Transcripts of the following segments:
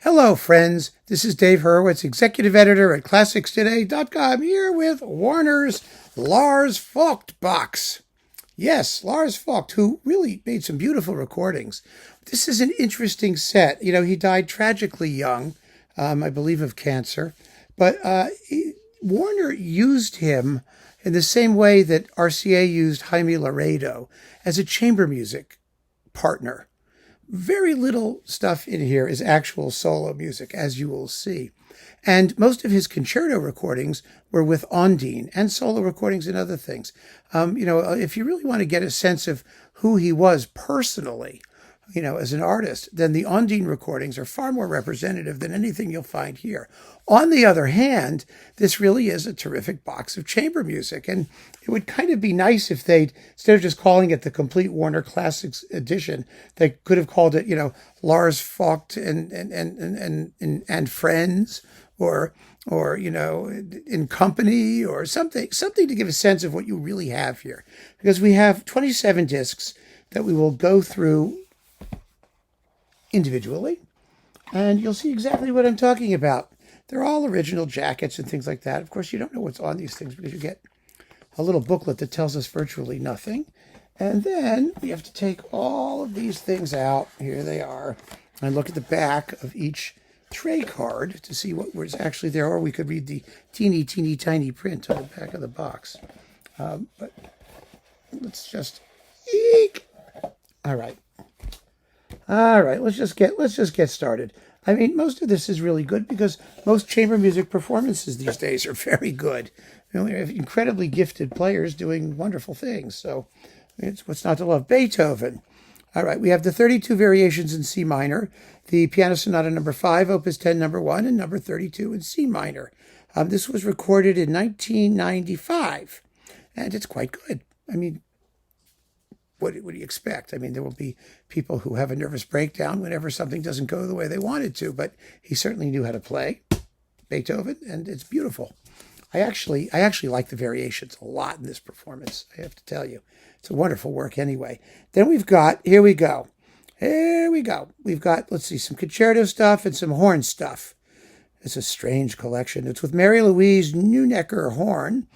Hello, friends. This is Dave Hurwitz, executive editor at ClassicsToday.com, here with Warner's Lars Vogt box. Yes, Lars Vogt, who really made some beautiful recordings. This is an interesting set. You know, he died tragically young, I believe of cancer, but Warner used him in the same way that RCA used Jaime Laredo as a chamber music partner. Very little stuff in here is actual solo music, as you will see. And most of his concerto recordings were with Ondine and solo recordings and other things. If you really want to get a sense of who he was personally, as an artist, then the Ondine recordings are far more representative than anything you'll find here. On the other hand, this really is a terrific box of chamber music, and it would kind of be nice if they'd, instead of just calling it the Complete Warner Classics Edition, they could have called it, Lars Vogt and Friends, or in company, or something to give a sense of what you really have here, because we have 27 discs that we will go through individually, and you'll see exactly what I'm talking about. They're all original jackets and things like that. Of course, you don't know what's on these things because you get a little booklet that tells us virtually nothing. And then we have to take all of these things out. Here they are. And look at the back of each tray card to see what was actually there, or we could read the teeny, teeny, tiny print on the back of the box. But let's just eek. All right, let's just get started. I mean, most of this is really good because most chamber music performances these days are very good. We have incredibly gifted players doing wonderful things. So it's what's not to love. Beethoven. All right, we have the 32 variations in C minor, the Piano Sonata number 5, Opus 10 number 1, and number 32 in C minor. This was recorded in 1995, and it's quite good. I mean, what do you expect? I mean, there will be people who have a nervous breakdown whenever something doesn't go the way they wanted to, but he certainly knew how to play Beethoven, and it's beautiful. I actually like the variations a lot in this performance, I have to tell you. It's a wonderful work anyway. Then we've got, here we go. We've got, let's see, some concerto stuff and some horn stuff. It's a strange collection. It's with Mary Louise Neunecker horn.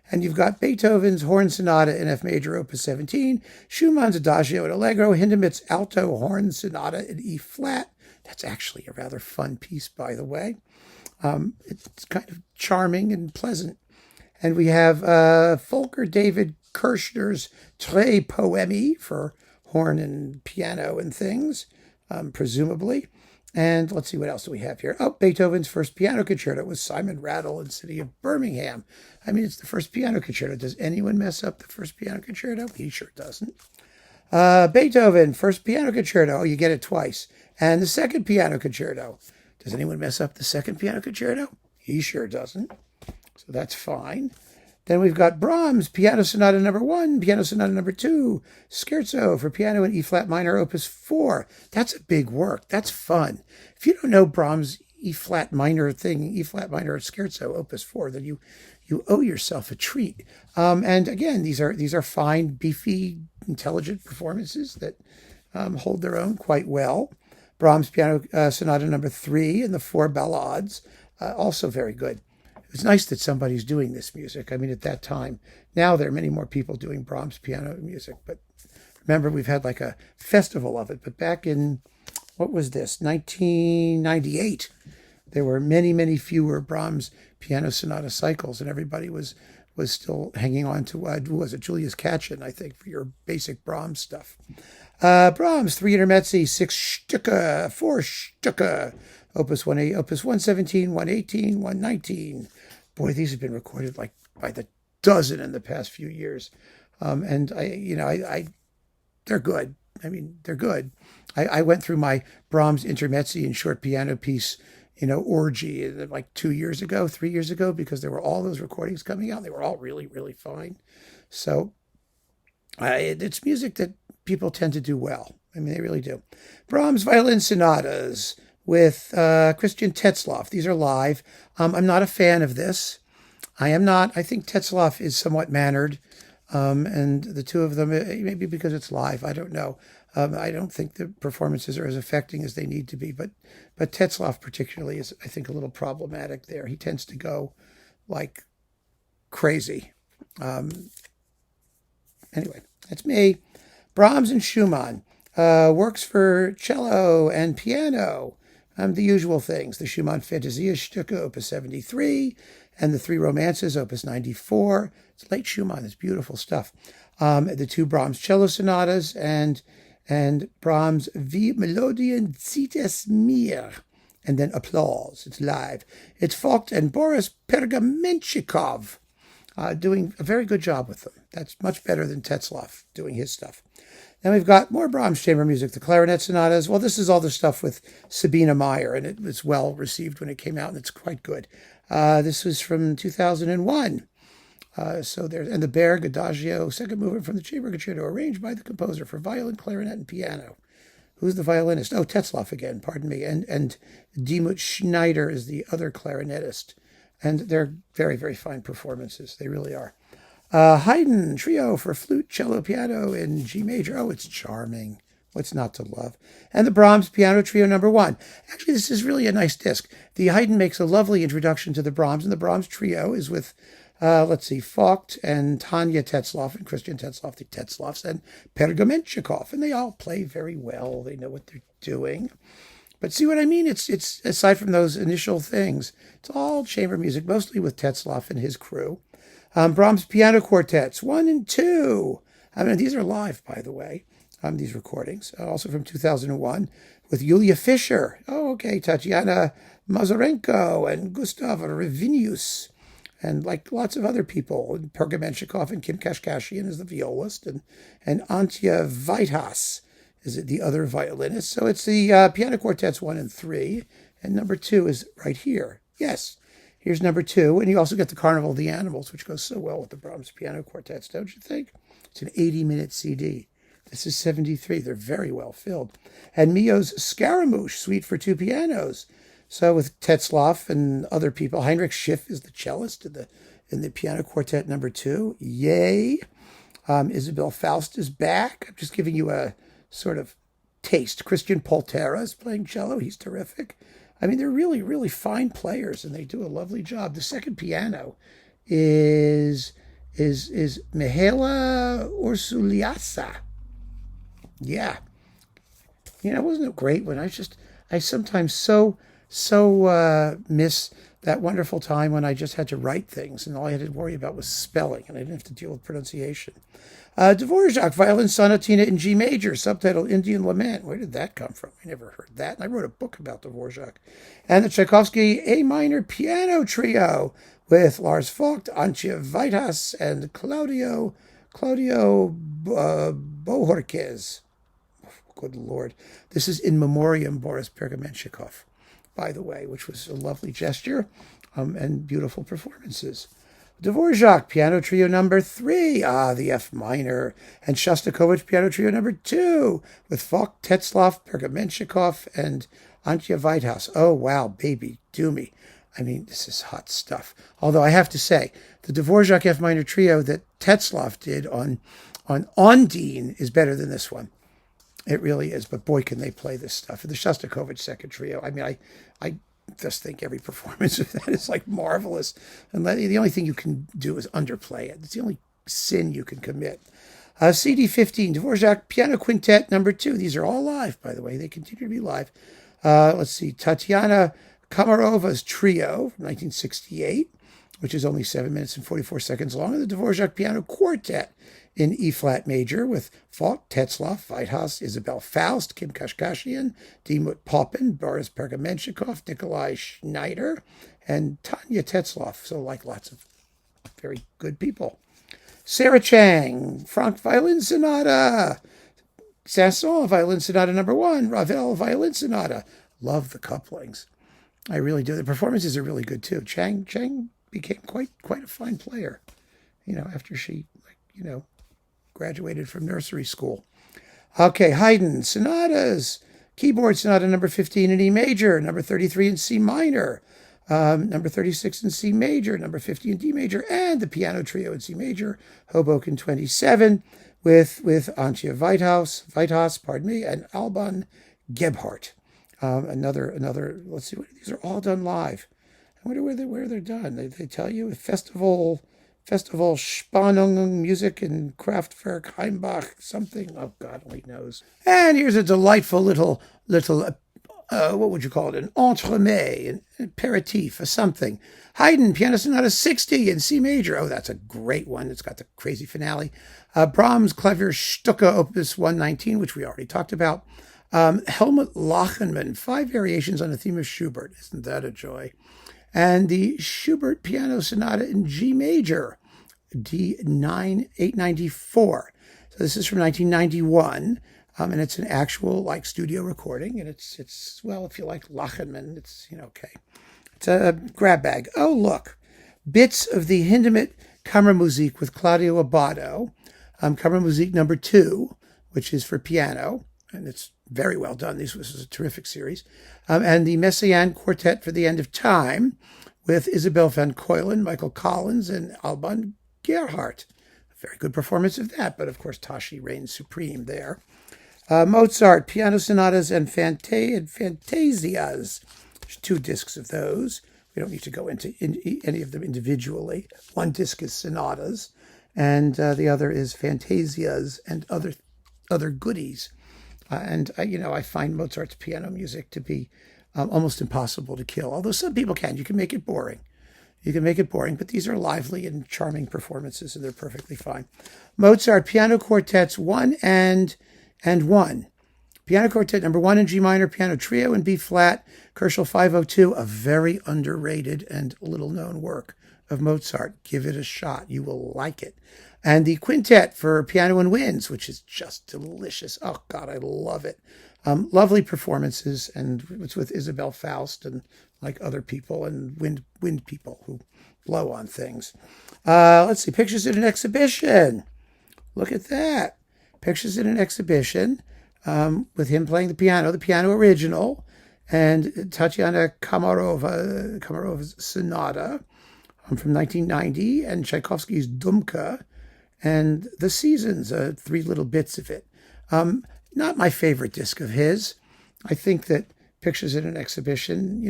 And you've got Beethoven's Horn Sonata in F major, Opus 17, Schumann's Adagio and Allegro, Hindemith's Alto Horn Sonata in E flat. That's actually a rather fun piece, by the way. It's kind of charming and pleasant. And we have Volker David Kirchner's Tre Poemi for horn and piano and things, presumably. And let's see, what else do we have here? Oh, Beethoven's first piano concerto with Simon Rattle in the city of Birmingham. I mean, it's the first piano concerto. Does anyone mess up the first piano concerto? He sure doesn't. Beethoven, first piano concerto. Oh, you get it twice. And the second piano concerto. Does anyone mess up the second piano concerto? He sure doesn't. So that's fine. Then we've got Brahms, Piano Sonata number 1, Piano Sonata number 2, Scherzo for piano in E-flat minor, Opus 4. That's a big work. That's fun. If you don't know Brahms' E-flat minor thing, E-flat minor Scherzo, Opus 4, then you owe yourself a treat. And again, these are fine, beefy, intelligent performances that hold their own quite well. Brahms' Piano Sonata number 3 and the 4 ballades, also very good. It's nice that somebody's doing this music. I mean, at that time, now there are many more people doing Brahms piano music, but remember, we've had like a festival of it. But back in, what was this, 1998, there were many, many fewer Brahms piano sonata cycles, and everybody was still hanging on to, who was it, Julius Katchen, I think, for your basic Brahms stuff. Brahms, 3 intermezzi, 6 Stücke, 4 Stücke, Opus 1, Opus 117, 118, 119. Boy, these have been recorded like by the dozen in the past few years. And they're good. I mean, they're good. I went through my Brahms intermezzi and short piano piece, orgy like 3 years ago, because there were all those recordings coming out. They were all really, really fine. So it's music that people tend to do well. I mean, they really do. Brahms violin sonatas with Christian Tetzlaff. These are live. I'm not a fan of this. I am not. I think Tetzlaff is somewhat mannered, and the two of them, maybe because it's live, I don't know. I don't think the performances are as affecting as they need to be, but Tetzlaff particularly is, I think, a little problematic there. He tends to go like crazy. Anyway, that's me. Brahms and Schumann. Works for cello and piano. The usual things. The Schumann Fantasiastücke, Opus 73, and the Three Romances, Opus 94. It's late Schumann. It's beautiful stuff. The two Brahms cello sonatas and Brahms Wie Melodien zieht es mir. And then Applause. It's live. It's Vogt and Boris Pergamenchikov doing a very good job with them. That's much better than Tetzlaff doing his stuff. Then we've got more Brahms chamber music, the clarinet sonatas. Well, this is all the stuff with Sabine Meyer, and it was well received when it came out, and it's quite good. This was from 2001. So there's and the Berg Adagio, second movement from the chamber concerto, arranged by the composer for violin, clarinet, and piano. Who's the violinist? Oh, Tetzlaff again, pardon me. And Diemut Schneider is the other clarinetist. And they're very, very fine performances. They really are. Haydn Trio for flute, cello, piano in G major. Oh, it's charming. What's not to love? And the Brahms Piano Trio No. 1. Actually, this is really a nice disc. The Haydn makes a lovely introduction to the Brahms, and the Brahms Trio is with, Vogt and Tanya Tetzlaff and Christian Tetzlaff, the Tetzlaffs, and Pergamenchikov. And they all play very well. They know what they're doing. But see what I mean? It's aside from those initial things, it's all chamber music, mostly with Tetzlaff and his crew. Brahms piano quartets 1 and 2. I mean, these are live, by the way. These recordings, also from 2001, with Julia Fischer. Oh, okay, Tatiana Mazurenko and Gustav Revinius, and like lots of other people, Pergamenchikov and Kim Kashkashian is the violist, and Antje Weithas is the other violinist. So it's the piano quartets 1 and 3, and number 2 is right here. Yes, here's number 2, and you also get the Carnival of the Animals, which goes so well with the Brahms piano quartets, don't you think? It's an 80-minute CD. This is 73. They're very well filled. And Mio's Scaramouche, suite for 2 pianos. So with Tetzlaff and other people, Heinrich Schiff is the cellist in the piano quartet number 2. Yay! Isabel Faust is back. I'm just giving you a sort of taste. Christian Poltera is playing cello. He's terrific. I mean, they're really, really fine players, and they do a lovely job. The second piano is Mihaela Ursuliasa. Yeah. Wasn't it great when I sometimes so miss that wonderful time when I just had to write things and all I had to worry about was spelling and I didn't have to deal with pronunciation. Dvorak, Violin Sonatina in G major, subtitle Indian Lament. Where did that come from? I never heard that. And I wrote a book about Dvorak. And the Tchaikovsky A minor piano trio with Lars Vogt, Antje Weithas, and Claudio Bohorquez. Good Lord. This is in memoriam Boris Pergamenchikov, by the way, which was a lovely gesture and beautiful performances. Dvorak, Piano Trio number 3, the F minor, and Shostakovich Piano Trio number 2, with Vogt, Tetzlaff, Pergamenchikov, and Antje Weithas. Oh, wow, baby, do me. I mean, this is hot stuff. Although I have to say, the Dvorak F minor trio that Tetzlaff did on Ondine is better than this one. It really is, but boy, can they play this stuff. The Shostakovich second trio, I mean, I just think every performance of that is like marvelous. And the only thing you can do is underplay it. It's the only sin you can commit. CD 15, Dvorak Piano Quintet number 2. These are all live, by the way. They continue to be live. Let's see, Tatiana Komarova's trio from 1968, which is only 7 minutes and 44 seconds long, and the Dvorak Piano Quartet in E-flat major with Vogt, Tetzlaff, Weithas, Isabel Faust, Kim Kashkashian, Diemut Poppen, Boris Pergamenchikov, Nikolai Schneider, and Tanya Tetzlaff. So like lots of very good people. Sarah Chang, Franck Violin Sonata, Sanson Violin Sonata number 1, Ravel Violin Sonata. Love the couplings. I really do. The performances are really good too. Chang became quite a fine player, after she, graduated from nursery school. Okay, Haydn, sonatas. Keyboard sonata number 15 in E major, number 33 in C minor, number 36 in C major, number 50 in D major, and the piano trio in C major, Hoboken 27, with Antje Weithaus, pardon me, and Alban Gebhardt. Another. Let's see, these are all done live. I wonder where they're done. They tell you Festival Spannung Music and Kraftwerk Heimbach something. Oh God only knows. And here's a delightful little what would you call it? An entremet, an aperitif, or something. Haydn, Piano Sonata 60 in C major. Oh, that's a great one. It's got the crazy finale. Brahms, Klavierstücke, Opus 119, which we already talked about. Helmut Lachenmann, 5 variations on the theme of Schubert. Isn't that a joy? And the Schubert Piano Sonata in G major, D9 894. So this is from 1991. And it's an actual studio recording, and it's well, if you like Lachenmann, it's okay. It's a grab bag. Oh look, bits of the Hindemith Kammermusik with Claudio Abbado, Kammermusik number 2, which is for piano, and it's very well done. This was a terrific series, and the Messiaen Quartet for the End of Time with Isabel van Keulen, Michael Collins, and Alban Gerhardt. A very good performance of that, but of course Tashi reigns supreme there. Mozart, Piano Sonatas and Fantasias. There's 2 discs of those. We don't need to go into any of them individually. One disc is Sonatas, and the other is Fantasias and other goodies. I find Mozart's piano music to be almost impossible to kill. Although some people can. You can make it boring. But these are lively and charming performances, and they're perfectly fine. Mozart, Piano Quartets 1 and 1. Piano Quartet number 1 in G minor, Piano Trio in B flat, Koelschel 502, a very underrated and little-known work of Mozart. Give it a shot. You will like it. And the Quintet for Piano and Winds, which is just delicious. Oh, God, I love it. Lovely performances, and it's with Isabel Faust and other people and wind people who blow on things. Let's see, pictures at an exhibition. Look at that. Pictures in an exhibition with him playing the piano original, and Tatiana Komarova's Sonata from 1990, and Tchaikovsky's Dumka, and The Seasons, 3 little bits of it. Not my favorite disc of his. I think that Pictures in an Exhibition,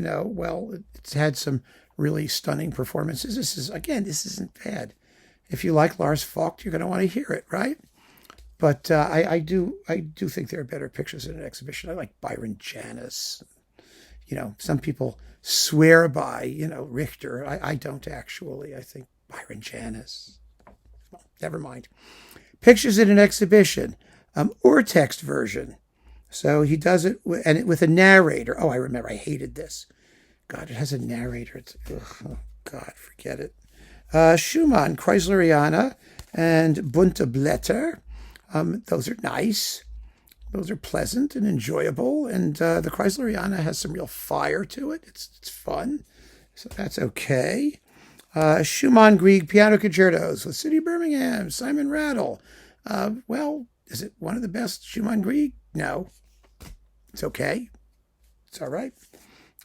it's had some really stunning performances. This isn't bad. If you like Lars Vogt, you're going to want to hear it, right? But I do think there are better pictures in an exhibition. I like Byron Janis. Some people swear by, Richter. I don't actually. I think Byron Janis. Well, never mind. Pictures in an exhibition, Urtext version. So he does it with a narrator. Oh, I remember. I hated this. God, it has a narrator. Oh, God, forget it. Schumann, Kreisleriana, and Bunte Blätter. Those are nice. Those are pleasant and enjoyable. And the Kreisleriana has some real fire to it. It's fun. So that's okay. Schumann Grieg Piano Concertos with City Birmingham, Simon Rattle. Is it one of the best Schumann Grieg? No. It's okay. It's all right.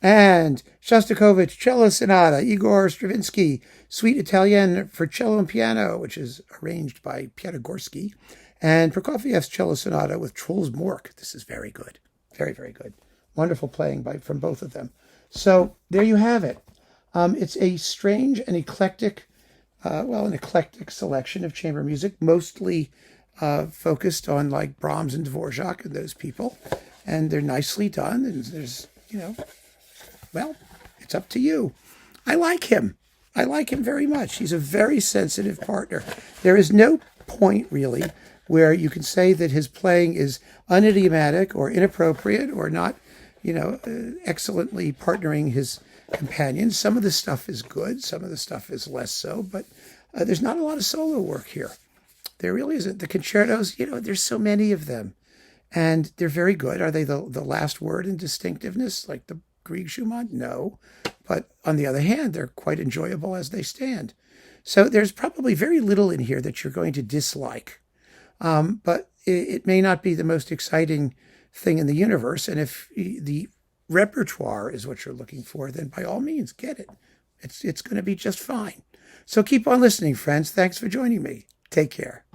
And Shostakovich Cello Sonata, Igor Stravinsky, Suite Italienne for Cello and Piano, which is arranged by Piatigorsky, and Prokofiev's Cello Sonata with Truls Mork. This is very good. Very, very good. Wonderful playing from both of them. So there you have it. It's a strange and eclectic selection of chamber music, mostly focused on Brahms and Dvorak and those people. And they're nicely done. And there's, it's up to you. I like him. I like him very much. He's a very sensitive partner. There is no point, really, where you can say that his playing is unidiomatic or inappropriate or not, excellently partnering his companions. Some of the stuff is good. Some of the stuff is less so. But there's not a lot of solo work here. There really isn't. The concertos, there's so many of them. And they're very good. Are they the last word in distinctiveness, like the Grieg Schumann? No. But on the other hand, they're quite enjoyable as they stand. So there's probably very little in here that you're going to dislike. But it may not be the most exciting thing in the universe. And if the repertoire is what you're looking for, then by all means, get it. It's going to be just fine. So keep on listening, friends. Thanks for joining me. Take care.